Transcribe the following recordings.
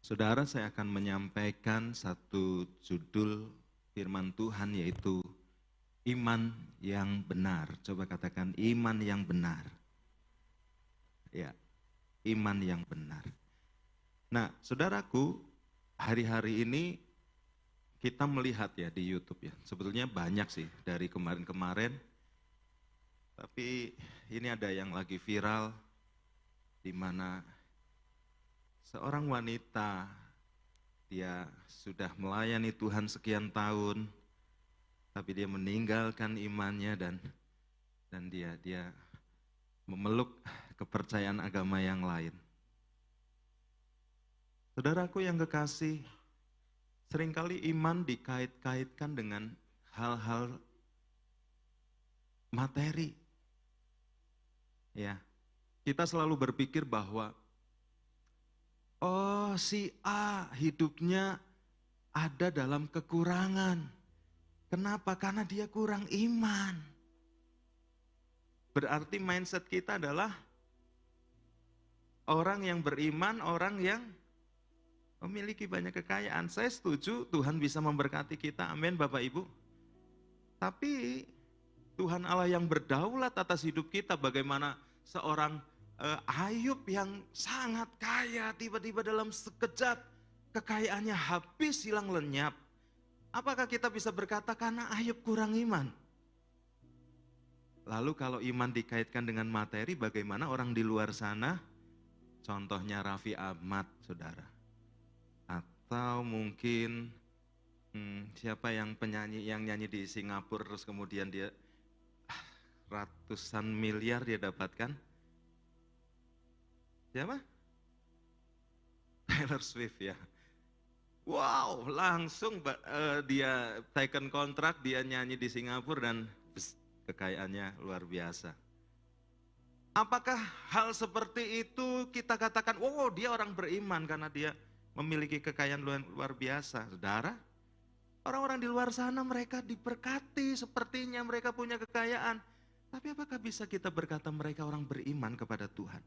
Saudara, saya akan menyampaikan satu judul firman Tuhan, yaitu iman yang benar. Coba katakan iman yang benar. Ya, iman yang benar. Nah, saudaraku, hari-hari ini kita melihat ya di YouTube ya. Sebetulnya banyak sih dari kemarin-kemarin. Tapi ini ada yang lagi viral di mana seorang wanita, dia sudah melayani Tuhan sekian tahun, tapi dia meninggalkan imannya dan dia memeluk kepercayaan agama yang lain. Saudaraku yang kekasih, seringkali iman dikait-kaitkan dengan hal-hal materi. Ya, kita selalu berpikir bahwa oh, si A hidupnya ada dalam kekurangan. Kenapa? Karena dia kurang iman. Berarti mindset kita adalah orang yang beriman, orang yang memiliki banyak kekayaan. Saya setuju Tuhan bisa memberkati kita, amin Bapak Ibu. Tapi Tuhan Allah yang berdaulat atas hidup kita, bagaimana seorang Ayub yang sangat kaya, tiba-tiba dalam sekejap kekayaannya habis, hilang lenyap. Apakah kita bisa berkata karena Ayub kurang iman? Lalu kalau iman dikaitkan dengan materi, bagaimana orang di luar sana? Contohnya Raffi Ahmad, saudara. Atau mungkin siapa yang penyanyi yang nyanyi di Singapura terus kemudian dia ratusan miliar dia dapatkan. Siapa? Taylor Swift ya. Wow, langsung dia taken kontrak, dia nyanyi di Singapura dan kekayaannya luar biasa. Apakah hal seperti itu kita katakan, oh dia orang beriman karena dia memiliki kekayaan luar biasa. Saudara, orang-orang di luar sana mereka diberkati, sepertinya mereka punya kekayaan. Tapi apakah bisa kita berkata mereka orang beriman kepada Tuhan?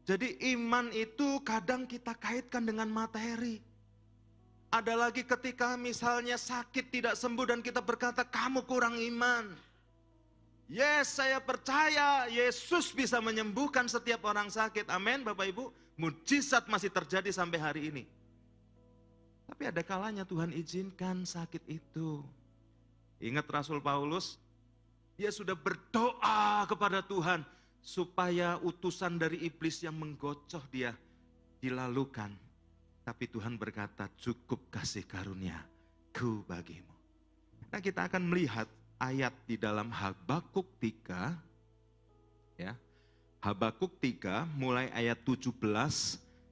Jadi iman itu kadang kita kaitkan dengan materi. Ada lagi ketika misalnya sakit tidak sembuh dan kita berkata kamu kurang iman. Yes, saya percaya Yesus bisa menyembuhkan setiap orang sakit. Amin Bapak Ibu. Mujizat masih terjadi sampai hari ini. Tapi ada kalanya Tuhan izinkan sakit itu. Ingat Rasul Paulus, dia sudah berdoa kepada Tuhan supaya utusan dari iblis yang menggocoh dia dilalukan. Tapi Tuhan berkata, cukup kasih karunia-Ku bagimu. Nah, kita akan melihat ayat di dalam Habakuk 3. Ya. Habakuk 3 mulai ayat 17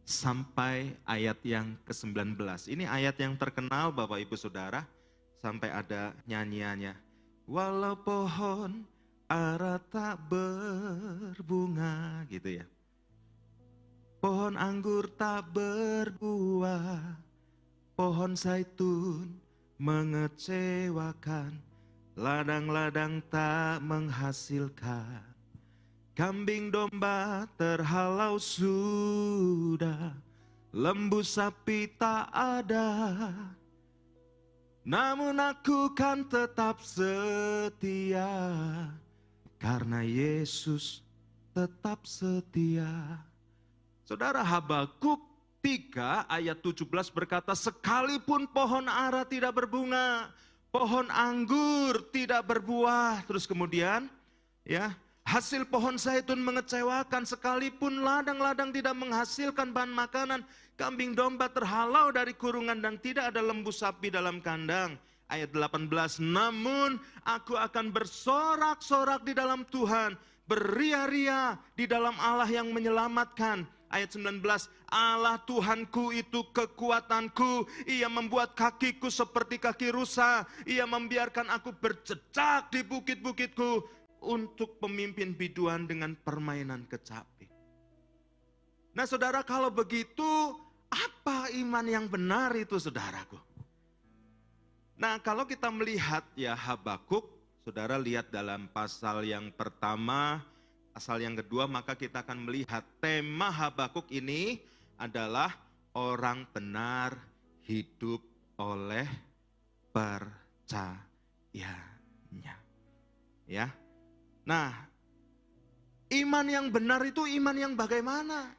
sampai ayat yang ke-19. Ini ayat yang terkenal Bapak Ibu Saudara, sampai ada nyanyiannya. Walau pohon ara tak berbunga, gitu ya. Pohon anggur tak berbuah, pohon zaitun mengecewakan, ladang-ladang tak menghasilkan, kambing domba terhalau sudah, lembu sapi tak ada. Namun aku kan tetap setia, karena Yesus tetap setia. Saudara, Habakuk 3 ayat 17 berkata, sekalipun pohon ara tidak berbunga, pohon anggur tidak berbuah, terus kemudian ya, hasil pohon zaitun mengecewakan, sekalipun ladang-ladang tidak menghasilkan bahan makanan, kambing domba terhalau dari kurungan dan tidak ada lembu sapi dalam kandang. Ayat 18, namun aku akan bersorak-sorak di dalam Tuhan, beria-ria di dalam Allah yang menyelamatkan. Ayat 19, Allah Tuhanku itu kekuatanku, Ia membuat kakiku seperti kaki rusa, Ia membiarkan aku berjejak di bukit-bukitku, untuk pemimpin biduan dengan permainan kecapi. Nah saudara, kalau begitu apa iman yang benar itu saudaraku? Nah kalau kita melihat ya Habakuk, saudara lihat dalam pasal yang pertama, pasal yang kedua, maka kita akan melihat tema Habakuk ini adalah orang benar hidup oleh percayanya. Ya. Nah, iman yang benar itu iman yang bagaimana?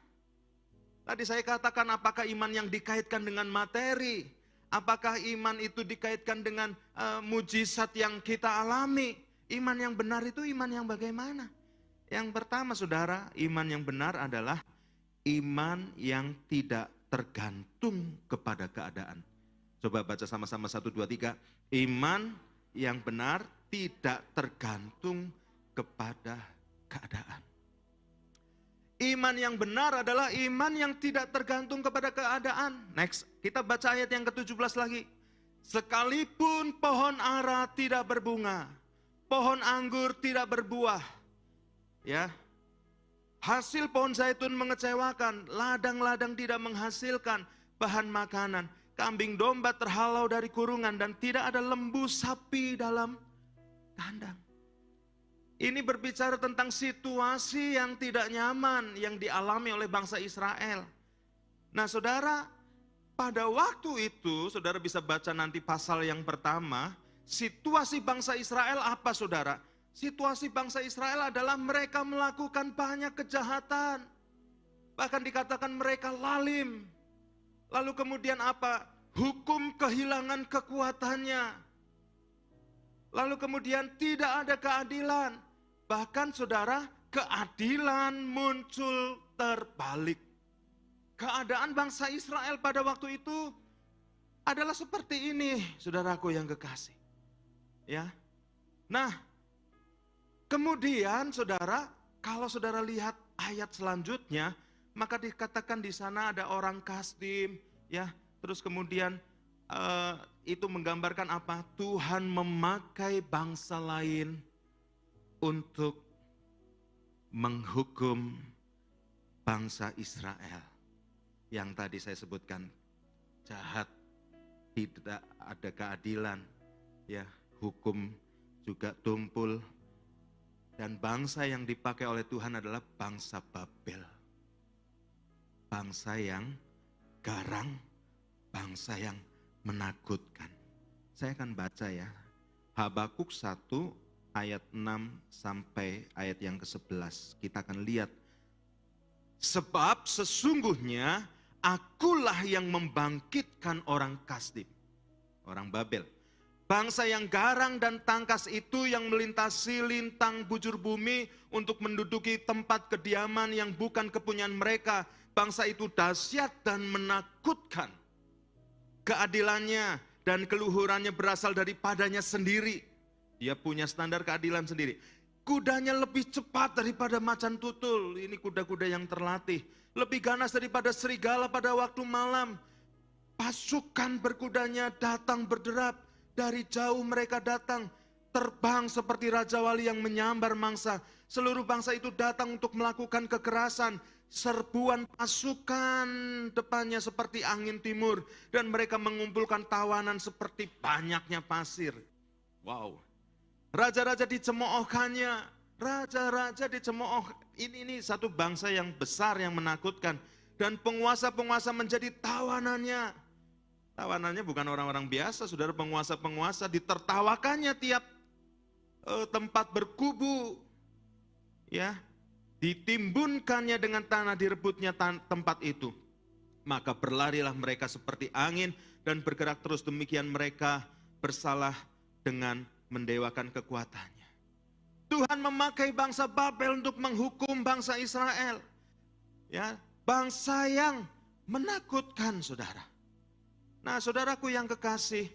Tadi saya katakan apakah iman yang dikaitkan dengan materi? Apakah iman itu dikaitkan dengan mujizat yang kita alami? Iman yang benar itu iman yang bagaimana? Yang pertama saudara, iman yang benar adalah iman yang tidak tergantung kepada keadaan. Coba baca sama-sama 1, 2, 3. Iman yang benar tidak tergantung kepada keadaan. Iman yang benar adalah iman yang tidak tergantung kepada keadaan. Next, kita baca ayat yang ke-17 lagi. Sekalipun pohon ara tidak berbunga, pohon anggur tidak berbuah, ya, hasil pohon zaitun mengecewakan, ladang-ladang tidak menghasilkan bahan makanan, kambing domba terhalau dari kurungan, dan tidak ada lembu sapi dalam kandang. Ini berbicara tentang situasi yang tidak nyaman yang dialami oleh bangsa Israel. Nah saudara, pada waktu itu, saudara bisa baca nanti pasal yang pertama, situasi bangsa Israel apa saudara? Situasi bangsa Israel adalah mereka melakukan banyak kejahatan. Bahkan dikatakan mereka lalim. Lalu kemudian apa? Hukum kehilangan kekuatannya. Lalu kemudian tidak ada keadilan. Bahkan saudara, keadilan muncul terbalik. Keadaan bangsa Israel pada waktu itu adalah seperti ini, saudaraku yang kekasih. Ya. Nah, kemudian saudara, kalau saudara lihat ayat selanjutnya, maka dikatakan di sana ada orang Kasdim, ya. Terus kemudian itu menggambarkan apa? Tuhan memakai bangsa lain untuk menghukum bangsa Israel yang tadi saya sebutkan jahat, tidak ada keadilan, ya, hukum juga tumpul, dan bangsa yang dipakai oleh Tuhan adalah bangsa Babel, bangsa yang garang, bangsa yang menakutkan. Saya akan baca ya, Habakuk 1 ayat 6 sampai ayat yang ke-11. Kita akan lihat. Sebab sesungguhnya akulah yang membangkitkan orang Kasdim, orang Babel. Bangsa yang garang dan tangkas itu yang melintasi lintang bujur bumi untuk menduduki tempat kediaman yang bukan kepunyaan mereka. Bangsa itu dahsyat dan menakutkan. Keadilannya dan keluhurannya berasal daripadanya sendiri. Dia punya standar keadilan sendiri. Kudanya lebih cepat daripada macan tutul. Ini kuda-kuda yang terlatih. Lebih ganas daripada serigala pada waktu malam. Pasukan berkudanya datang berderap. Dari jauh mereka datang. Terbang seperti Raja Wali yang menyambar mangsa. Seluruh bangsa itu datang untuk melakukan kekerasan. Serbuan pasukan depannya seperti angin timur. Dan mereka mengumpulkan tawanan seperti banyaknya pasir. Wow. Raja-raja dicemoohkannya, raja-raja dicemooh. Ini satu bangsa yang besar yang menakutkan. Dan penguasa-penguasa menjadi tawanannya. Tawanannya bukan orang-orang biasa, saudara, penguasa-penguasa ditertawakannya tiap tempat berkubu. Ya, ditimbunkannya dengan tanah, direbutnya tempat itu. Maka berlarilah mereka seperti angin dan bergerak terus, demikian mereka bersalah dengan mendewakan kekuatannya. Tuhan memakai bangsa Babel untuk menghukum bangsa Israel. Ya, bangsa yang menakutkan saudara. Nah saudaraku yang kekasih,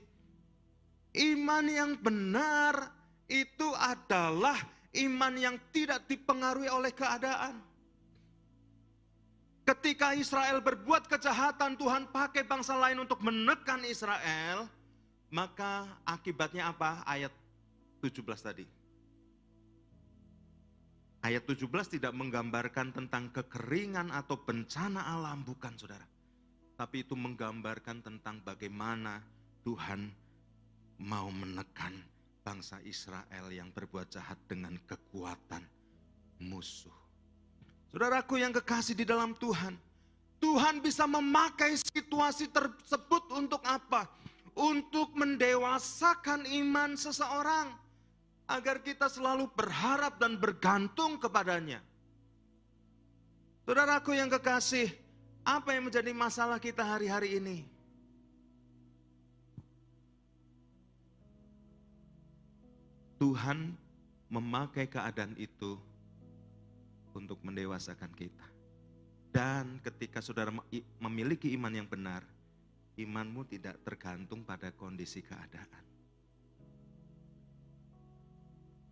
iman yang benar itu adalah iman yang tidak dipengaruhi oleh keadaan. Ketika Israel berbuat kejahatan, Tuhan pakai bangsa lain untuk menekan Israel. Maka akibatnya apa? Ayat 17 tadi. Ayat 17 tidak menggambarkan tentang kekeringan atau bencana alam, bukan saudara. Tapi itu menggambarkan tentang bagaimana Tuhan mau menekan bangsa Israel yang berbuat jahat dengan kekuatan musuh. Saudaraku yang kekasih di dalam Tuhan, Tuhan bisa memakai situasi tersebut untuk apa? Untuk mendewasakan iman seseorang. Agar kita selalu berharap dan bergantung kepadanya. Saudaraku yang kekasih, apa yang menjadi masalah kita hari-hari ini? Tuhan memakai keadaan itu untuk mendewasakan kita. Dan ketika saudara memiliki iman yang benar, imanmu tidak tergantung pada kondisi keadaan.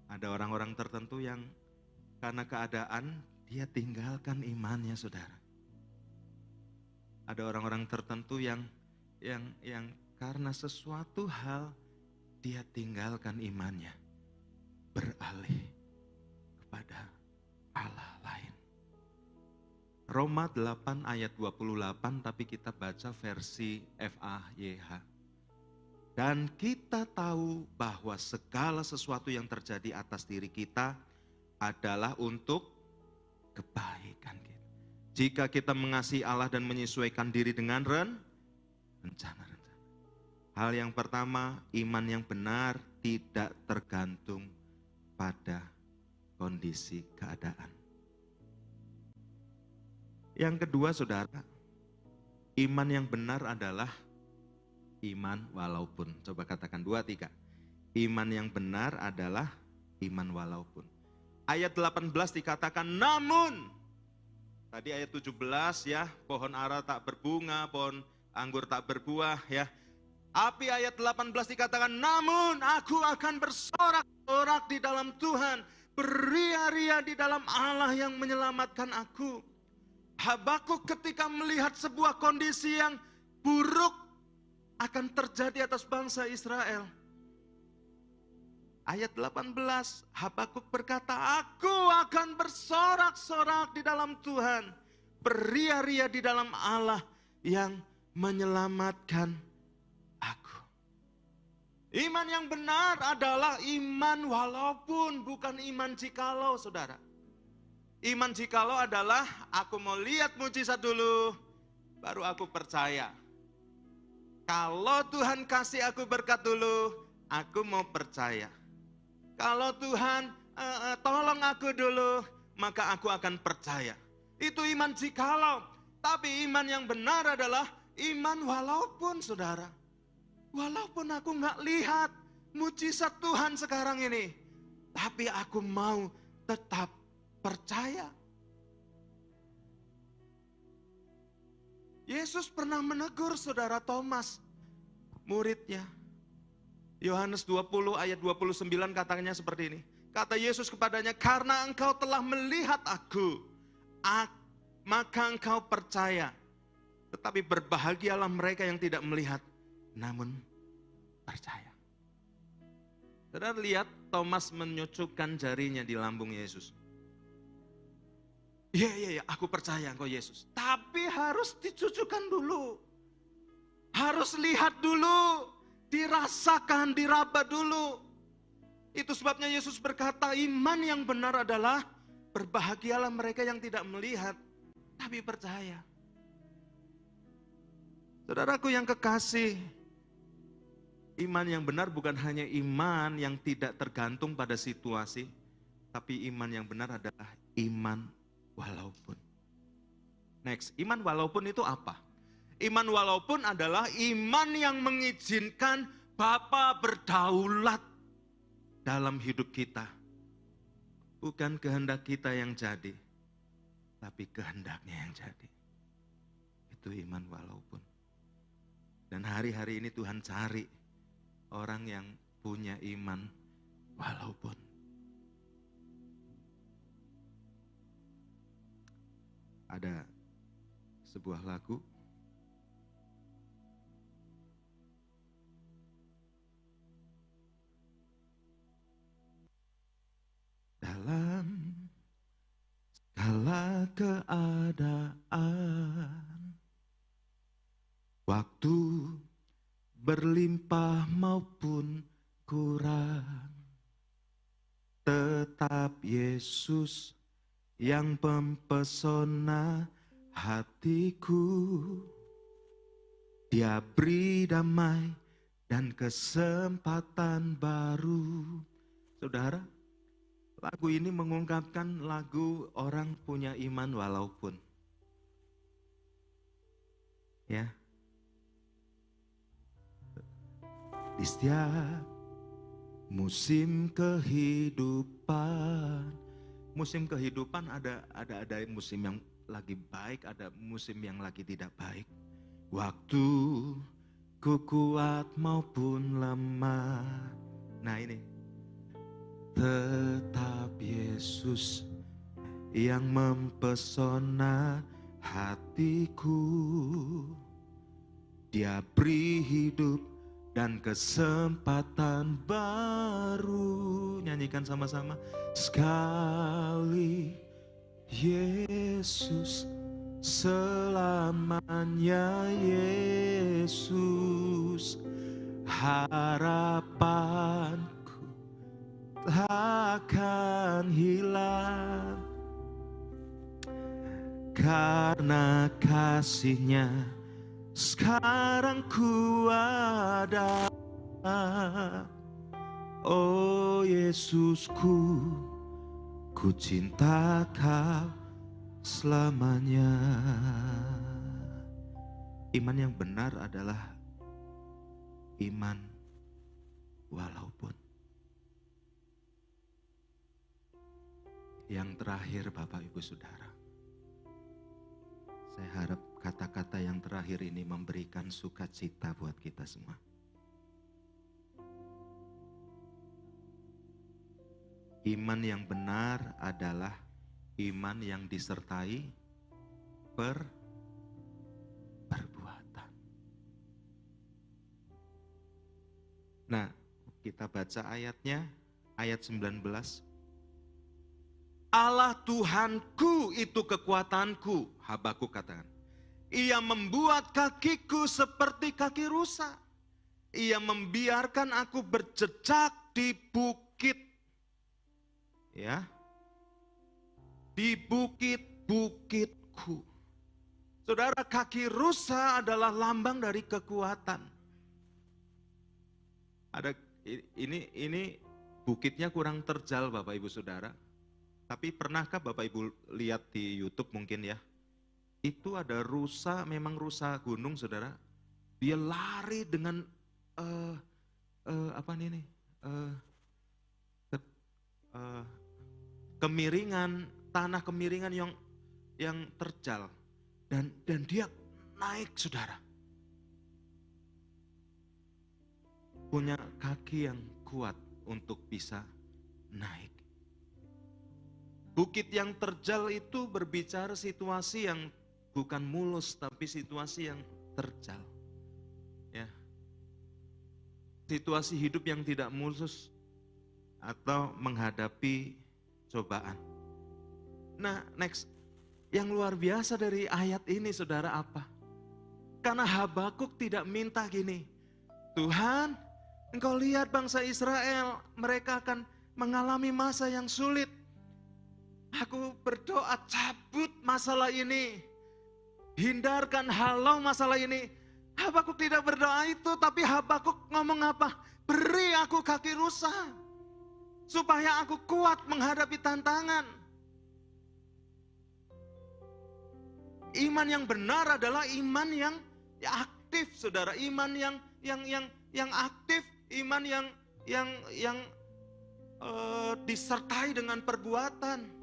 Ada orang-orang tertentu yang karena keadaan dia tinggalkan imannya, saudara. Ada orang-orang tertentu yang karena sesuatu hal dia tinggalkan imannya, beralih kepada Allah lain. Roma 8 ayat 28, tapi kita baca versi FAYH. Dan kita tahu bahwa segala sesuatu yang terjadi atas diri kita adalah untuk kebaikan kita. Jika kita mengasihi Allah dan menyesuaikan diri dengan rencana-rencana. Hal yang pertama, iman yang benar tidak tergantung pada kondisi keadaan. Yang kedua, saudara, iman yang benar adalah iman walaupun. Coba katakan 2, 3. Iman yang benar adalah iman walaupun. Ayat 18 dikatakan namun. Tadi ayat 17 ya, pohon ara tak berbunga, pohon anggur tak berbuah ya. Tapi ayat 18 dikatakan namun aku akan bersorak-sorak di dalam Tuhan, beria-ria di dalam Allah yang menyelamatkan aku. Habakuk ketika melihat sebuah kondisi yang buruk akan terjadi atas bangsa Israel. Ayat 18, Habakuk berkata, aku akan bersorak-sorak di dalam Tuhan, beria-ria di dalam Allah yang menyelamatkan aku. Iman yang benar adalah iman walaupun, bukan iman jikalau, saudara. Iman jikalau adalah aku mau lihat mujizat dulu, baru aku percaya. Kalau Tuhan kasih aku berkat dulu, aku mau percaya. Kalau Tuhan tolong aku dulu, maka aku akan percaya. Itu iman jikalau. Tapi iman yang benar adalah iman walaupun, saudara. Walaupun aku gak lihat mujizat Tuhan sekarang ini, tapi aku mau tetap percaya. Yesus pernah menegur saudara Thomas, muridnya. Yohanes 20 ayat 29 katanya seperti ini. Kata Yesus kepadanya, karena engkau telah melihat aku, maka engkau percaya. Tetapi berbahagialah mereka yang tidak melihat, namun percaya. Saudara lihat Thomas menyucukkan jarinya di lambung Yesus. Iya, aku percaya engkau Yesus. Tapi harus dicucukkan dulu. Harus lihat dulu. Dirasakan, diraba dulu. Itu sebabnya Yesus berkata, iman yang benar adalah berbahagialah mereka yang tidak melihat, tapi percaya. Saudaraku yang kekasih, iman yang benar bukan hanya iman yang tidak tergantung pada situasi, tapi iman yang benar adalah iman walaupun. Next, iman walaupun itu apa? Iman walaupun adalah iman yang mengizinkan Bapa berdaulat dalam hidup kita. Bukan kehendak kita yang jadi, tapi kehendaknya yang jadi. Itu iman walaupun. Dan hari-hari ini Tuhan cari orang yang punya iman walaupun. Ada sebuah lagu. Dalam segala keadaan, waktu berlimpah maupun kurang, tetap Yesus yang mempesona hatiku. Dia beri damai dan kesempatan baru. Saudara, lagu ini mengungkapkan lagu orang punya iman walaupun. Ya. Di setiap musim kehidupan. Musim kehidupan ada musim yang lagi baik, ada musim yang lagi tidak baik. Waktu ku kuat maupun lemah. Nah ini, tetap Yesus yang mempesona hatiku. Dia beri hidup dan kesempatan baru. Nyanyikan sama-sama. Sekali Yesus, selamanya Yesus, harapanku takkan hilang, karena kasih-Nya sekarang ku ada. Oh Yesusku, ku cinta Kau selamanya. Iman yang benar adalah iman walaupun. Yang terakhir Bapak Ibu Saudara, saya harap kata-kata yang terakhir ini memberikan sukacita buat kita semua. Iman yang benar adalah iman yang disertai perbuatan. Nah, kita baca ayatnya, ayat 19. Allah Tuhanku itu kekuatanku, Habakuk katakan. Ia membuat kakiku seperti kaki rusa. Ia membiarkan aku berjejak di bukit. Ya, di bukit-bukitku. Saudara, kaki rusa adalah lambang dari kekuatan. Ada ini bukitnya kurang terjal Bapak Ibu Saudara. Tapi pernahkah Bapak Ibu lihat di YouTube mungkin ya? Itu ada rusa, memang rusa gunung Saudara. Dia lari dengan kemiringan, tanah kemiringan yang terjal. Dan dia naik Saudara. Punya kaki yang kuat untuk bisa naik. Bukit yang terjal itu berbicara situasi yang bukan mulus, tapi situasi yang terjal. Ya. Situasi hidup yang tidak mulus atau menghadapi cobaan. Nah, next. Yang luar biasa dari ayat ini Saudara apa? Karena Habakuk tidak minta gini, Tuhan, Engkau lihat bangsa Israel, mereka akan mengalami masa yang sulit. Aku berdoa cabut masalah ini, hindarkan halau masalah ini. Habakuk tidak berdoa itu, tapi Habakuk ngomong apa? Beri aku kaki rusa, supaya aku kuat menghadapi tantangan. Iman yang benar adalah iman yang aktif, Saudara. Iman yang aktif, iman yang disertai dengan perbuatan.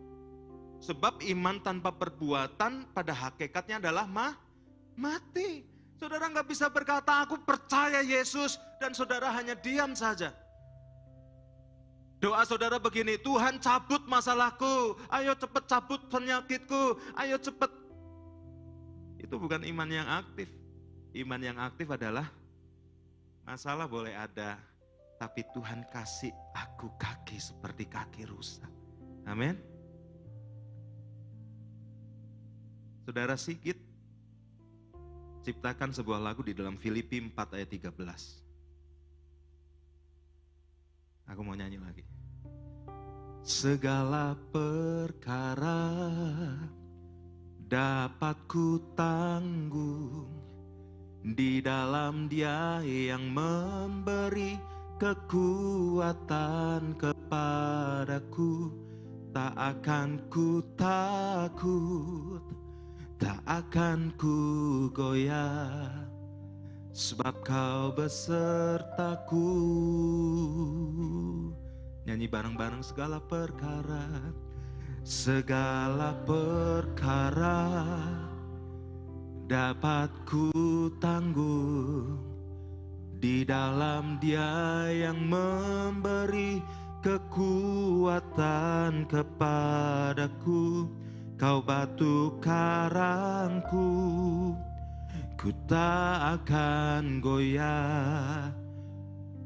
Sebab iman tanpa perbuatan pada hakikatnya adalah mati. Saudara nggak bisa berkata aku percaya Yesus dan saudara hanya diam saja. Doa saudara begini, Tuhan cabut masalahku, ayo cepat cabut penyakitku, ayo cepat. Itu bukan iman yang aktif. Iman yang aktif adalah masalah boleh ada, tapi Tuhan kasih aku kaki seperti kaki rusa. Amin. Saudara Sigit ciptakan sebuah lagu di dalam Filipi 4 ayat 13. Aku mau nyanyi lagi. Segala perkara dapat ku tanggung di dalam Dia yang memberi kekuatan kepadaku. Tak akan ku takut, tak akan ku goyah, sebab Kau besertaku. Nyanyi bareng-bareng. Segala perkara dapat ku tanggung di dalam Dia yang memberi kekuatan kepadaku. Kau batu karangku, ku tak akan goyah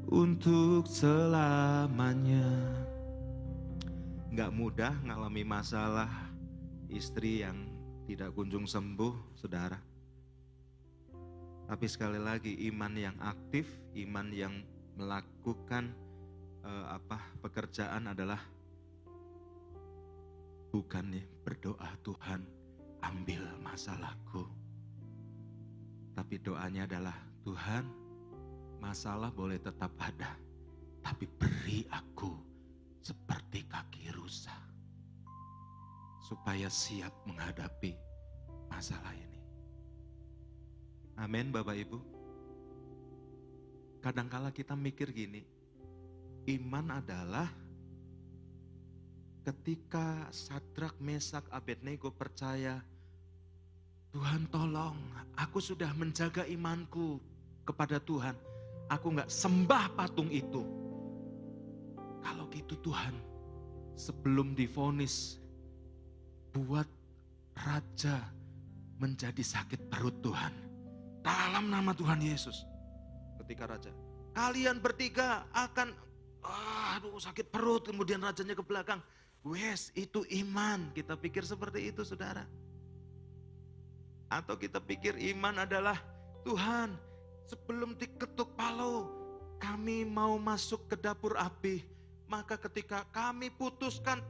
untuk selamanya. Gak mudah ngalami masalah istri yang tidak kunjung sembuh, saudara. Tapi sekali lagi, iman yang aktif, iman yang melakukan pekerjaan adalah bukannya berdoa, Tuhan ambil masalahku. Tapi doanya adalah, Tuhan masalah boleh tetap ada, tapi beri aku seperti kaki rusa, supaya siap menghadapi masalah ini. Amin, Bapak Ibu. Kadangkala kita mikir gini, iman adalah ketika Sadrak, Mesak, Abednego percaya, Tuhan tolong, aku sudah menjaga imanku kepada Tuhan. Aku gak sembah patung itu. Kalau gitu Tuhan, sebelum divonis, buat raja menjadi sakit perut Tuhan. Dalam nama Tuhan Yesus. Ketika raja, kalian bertiga akan, sakit perut, kemudian rajanya ke belakang. Wes, itu iman. Kita pikir seperti itu, saudara. Atau kita pikir iman adalah, Tuhan, sebelum diketuk palau, kami mau masuk ke dapur api. Maka ketika kami putuskan,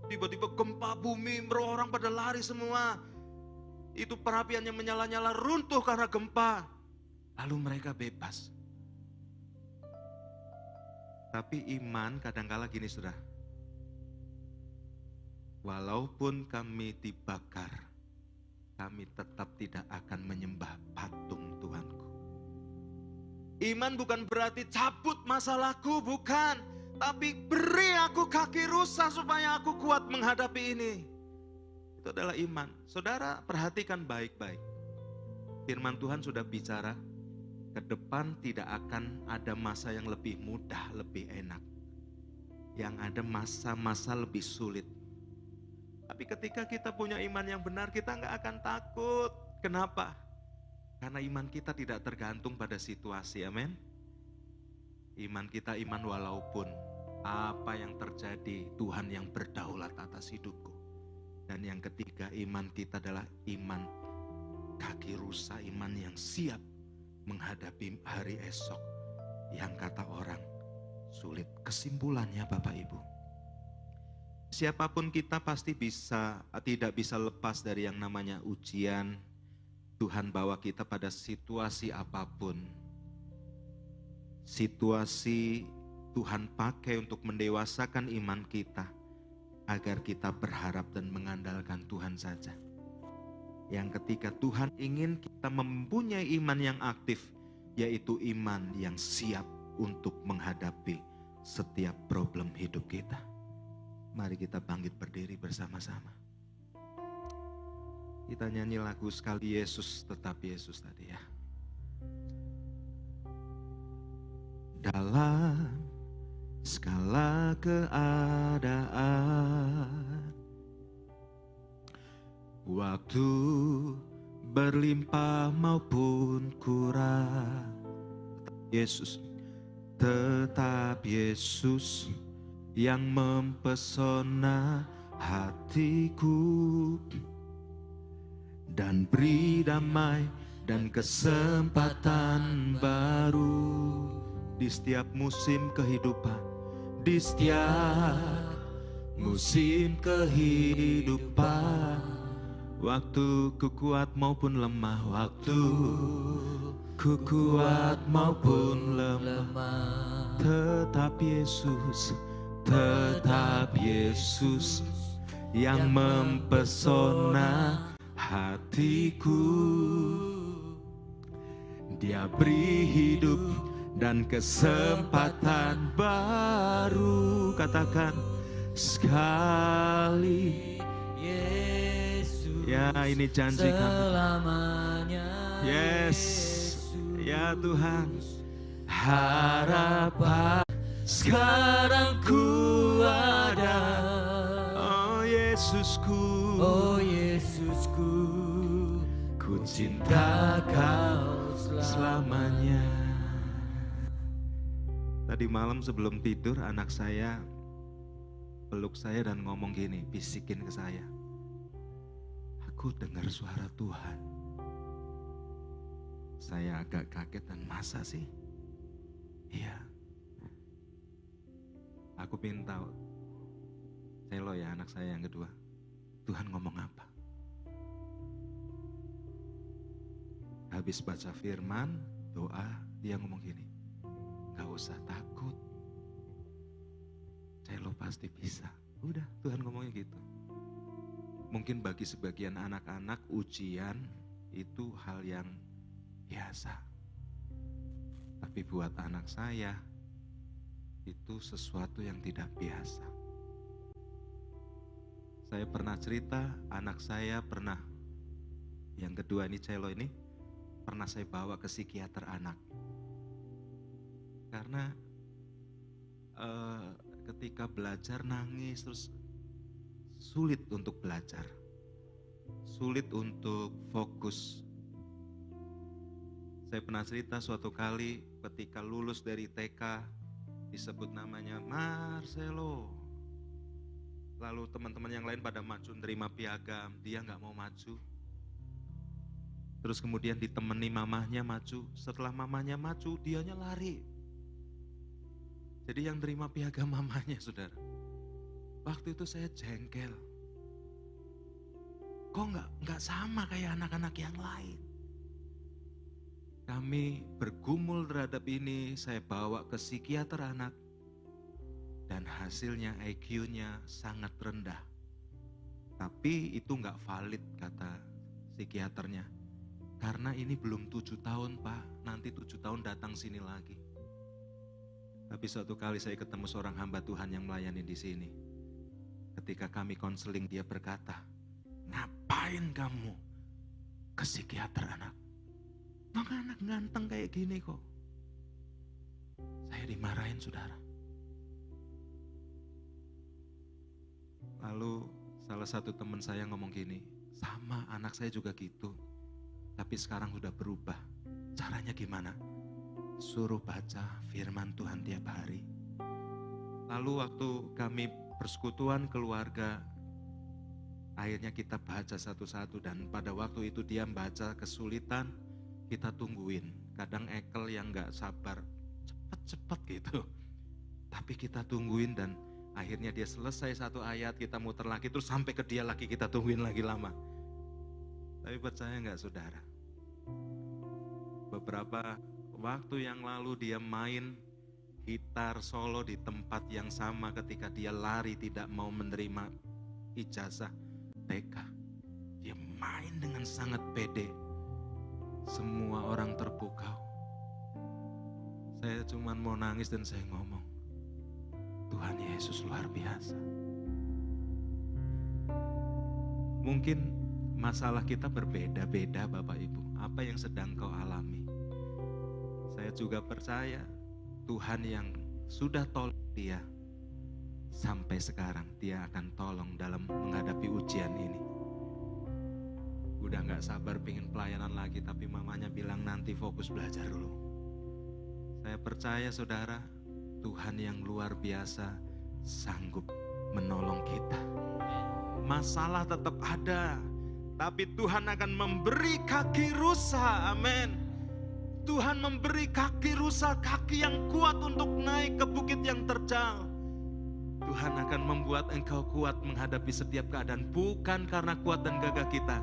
tiba-tiba gempa bumi, orang pada lari semua. Itu perapian yang menyala-nyala runtuh karena gempa. Lalu mereka bebas. Tapi iman kadang-kala gini, saudara. Walaupun kami dibakar, kami tetap tidak akan menyembah patung Tuhanku. Iman bukan berarti cabut masalahku, bukan. Tapi beri aku kaki rusa supaya aku kuat menghadapi ini. Itu adalah iman. Saudara perhatikan baik-baik. Firman Tuhan sudah bicara, ke depan tidak akan ada masa yang lebih mudah, lebih enak. Yang ada masa-masa lebih sulit. Tapi ketika kita punya iman yang benar, kita gak akan takut. Kenapa? Karena iman kita tidak tergantung pada situasi, amin. Iman kita iman walaupun apa yang terjadi, Tuhan yang berdaulat atas hidupku. Dan yang ketiga, iman kita adalah iman kaki rusa, iman yang siap menghadapi hari esok yang kata orang sulit. Kesimpulannya Bapak Ibu, siapapun kita pasti tidak bisa lepas dari yang namanya ujian. Tuhan bawa kita pada situasi apapun. Situasi Tuhan pakai untuk mendewasakan iman kita, agar kita berharap dan mengandalkan Tuhan saja. Yang ketika Tuhan ingin kita mempunyai iman yang aktif, yaitu iman yang siap untuk menghadapi setiap problem hidup kita. Mari kita bangkit berdiri bersama-sama. Kita nyanyi lagu Sekali Yesus Tetap Yesus tadi ya. Dalam segala keadaan, waktu berlimpah maupun kurang, tetap Yesus yang mempesona hatiku dan beri damai dan kesempatan baru di setiap musim kehidupan, di setiap musim kehidupan. Waktu ku kuat maupun lemah, waktu ku kuat maupun lemah, tetap Yesus yang mempesona hatiku. Dia beri hidup dan kesempatan baru, katakan sekali. Ya, ini janji kami. Yes, ya Tuhan. Harapan sekarang ku ada. Oh Yesusku, ku cinta Kau selamanya. Tadi malam sebelum tidur anak saya peluk saya dan ngomong gini, bisikin ke saya. Aku dengar suara Tuhan. Saya agak kaget dan masa sih? Iya. Aku pengen tahu. Selo ya anak saya yang kedua. Tuhan ngomong apa? Habis baca firman, doa, dia ngomong gini. Gak usah takut. Selo pasti bisa. Udah, Tuhan ngomongnya gitu. Mungkin bagi sebagian anak-anak ujian itu hal yang biasa. Tapi buat anak saya itu sesuatu yang tidak biasa. Saya pernah cerita, anak saya pernah, yang kedua ini Celo ini, pernah saya bawa ke psikiater anak. Karena ketika belajar nangis terus sulit untuk belajar, sulit untuk fokus. Saya pernah cerita suatu kali ketika lulus dari TK disebut namanya Marcelo. Lalu teman-teman yang lain pada maju nerima piagam, dia nggak mau maju. Terus kemudian ditemani mamahnya maju, setelah mamahnya maju dianya lari. Jadi yang nerima piagam mamahnya, saudara. Waktu itu saya jengkel. Kok nggak sama kayak anak-anak yang lain? Kami bergumul terhadap ini, saya bawa ke psikiater anak. Dan hasilnya IQ-nya sangat rendah. Tapi itu nggak valid kata psikiaternya. Karena ini belum 7 tahun Pak, nanti 7 tahun datang sini lagi. Tapi suatu kali saya ketemu seorang hamba Tuhan yang melayani di sini. Ketika kami konseling, dia berkata, ngapain kamu ke psikiater anak? Bang anak ganteng kayak gini kok. Saya dimarahin saudara. Lalu salah satu teman saya ngomong gini, sama anak saya juga gitu. Tapi sekarang udah berubah. Caranya gimana? Suruh baca firman Tuhan tiap hari. Lalu waktu kami persekutuan keluarga, akhirnya kita baca satu-satu dan pada waktu itu dia baca kesulitan, kita tungguin. Kadang Ekel yang gak sabar, cepet-cepet gitu. Tapi kita tungguin dan akhirnya dia selesai satu ayat, kita muter lagi, terus sampai ke dia lagi, kita tungguin lagi lama. Tapi percaya gak saudara? Beberapa waktu yang lalu dia main gitar solo di tempat yang sama ketika dia lari tidak mau menerima ijazah TK. Dia main dengan sangat pede. Semua orang terpukau. Saya cuma mau nangis dan saya ngomong, Tuhan Yesus luar biasa. Mungkin masalah kita berbeda-beda Bapak Ibu. Apa yang sedang kau alami? Saya juga percaya Tuhan yang sudah tolong dia sampai sekarang, dia akan tolong dalam menghadapi ujian ini. Udah gak sabar pengen pelayanan lagi, tapi mamanya bilang nanti fokus belajar dulu. Saya percaya saudara, Tuhan yang luar biasa sanggup menolong kita. Masalah tetap ada, tapi Tuhan akan memberi kaki rusa, amin. Tuhan memberi kaki rusa, kaki yang kuat untuk naik ke bukit yang terjal. Tuhan akan membuat engkau kuat menghadapi setiap keadaan, bukan karena kuat dan gagah kita,